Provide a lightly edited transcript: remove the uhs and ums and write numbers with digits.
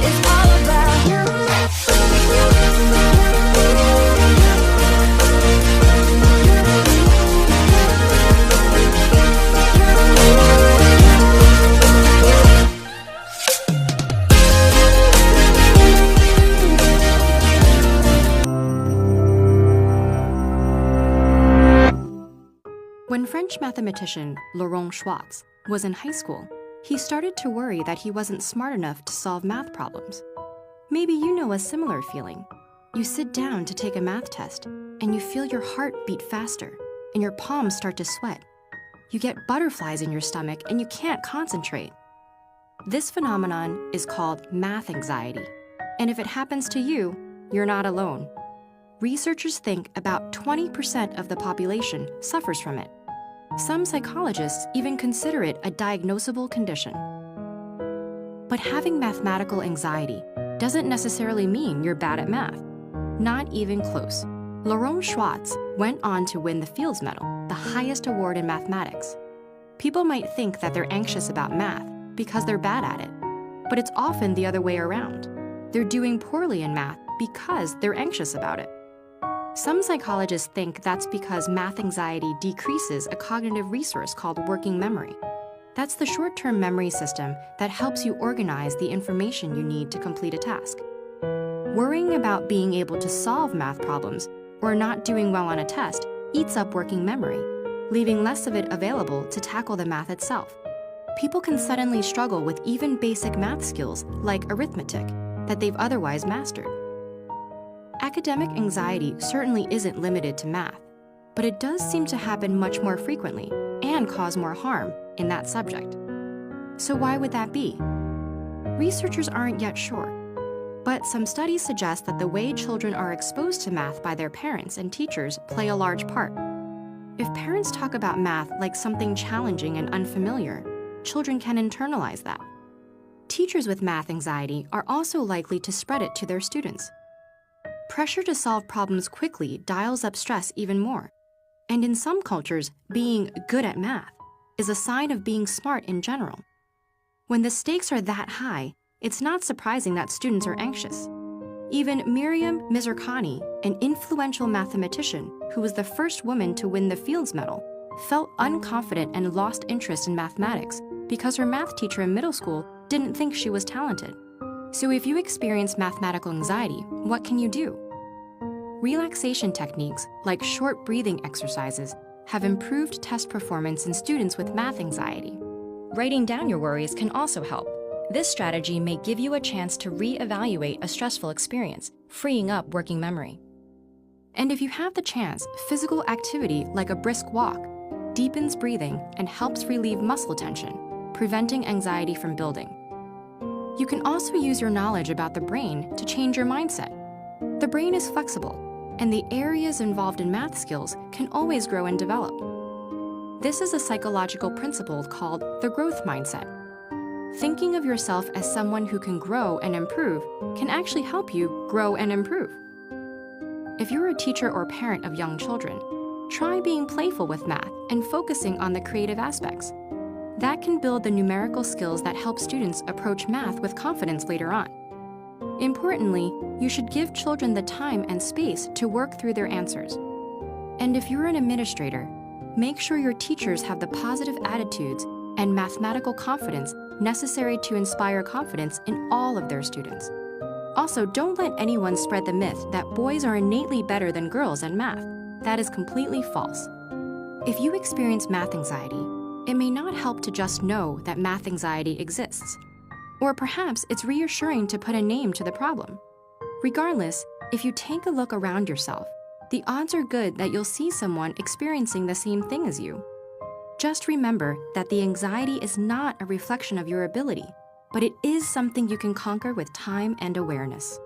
is all about you. When French mathematician Laurent Schwartz was in high school, he started to worry that he wasn't smart enough to solve math problems. Maybe you know a similar feeling. You sit down to take a math test, and you feel your heart beat faster, and your palms start to sweat. You get butterflies in your stomach, and you can't concentrate. This phenomenon is called math anxiety, and if it happens to you, you're not alone. Researchers think about 20% of the population suffers from it. Some psychologists even consider it a diagnosable condition. But having mathematical anxiety doesn't necessarily mean you're bad at math. Not even close. Laurent Schwartz went on to win the Fields Medal, the highest award in mathematics. People might think that they're anxious about math because they're bad at it, but it's often the other way around. They're doing poorly in math because they're anxious about it. Some psychologists think that's because math anxiety decreases a cognitive resource called working memory. That's the short-term memory system that helps you organize the information you need to complete a task. Worrying about being able to solve math problems or not doing well on a test eats up working memory, leaving less of it available to tackle the math itself. People can suddenly struggle with even basic math skills like arithmetic that they've otherwise mastered. Academic anxiety certainly isn't limited to math, but it does seem to happen much more frequently and cause more harm in that subject. So why would that be? Researchers aren't yet sure, but some studies suggest that the way children are exposed to math by their parents and teachers play a large part. If parents talk about math like something challenging and unfamiliar, children can internalize that. Teachers with math anxiety are also likely to spread it to their students. Pressure to solve problems quickly dials up stress even more. And in some cultures, being good at math is a sign of being smart in general. When the stakes are that high, it's not surprising that students are anxious. Even Miriam Mizrakhani, an influential mathematician who was the first woman to win the Fields Medal, felt unconfident and lost interest in mathematics because her math teacher in middle school didn't think she was talented. So if you experience mathematical anxiety, what can you do? Relaxation techniques like short breathing exercises have improved test performance in students with math anxiety. Writing down your worries can also help. This strategy may give you a chance to re-evaluate a stressful experience, freeing up working memory. And if you have the chance, physical activity like a brisk walk deepens breathing and helps relieve muscle tension, preventing anxiety from building. You can also use your knowledge about the brain to change your mindset. The brain is flexible, and the areas involved in math skills can always grow and develop. This is a psychological principle called the growth mindset. Thinking of yourself as someone who can grow and improve can actually help you grow and improve. If you're a teacher or parent of young children, try being playful with math and focusing on the creative aspects. That can build the numerical skills that help students approach math with confidence later on. Importantly, you should give children the time and space to work through their answers. And if you're an administrator, make sure your teachers have the positive attitudes and mathematical confidence necessary to inspire confidence in all of their students. Also, don't let anyone spread the myth that boys are innately better than girls at math. That is completely false. If you experience math anxiety, it may not help to just know that math anxiety exists. Or perhaps it's reassuring to put a name to the problem. Regardless, if you take a look around yourself, the odds are good that you'll see someone experiencing the same thing as you. Just remember that the anxiety is not a reflection of your ability, but it is something you can conquer with time and awareness.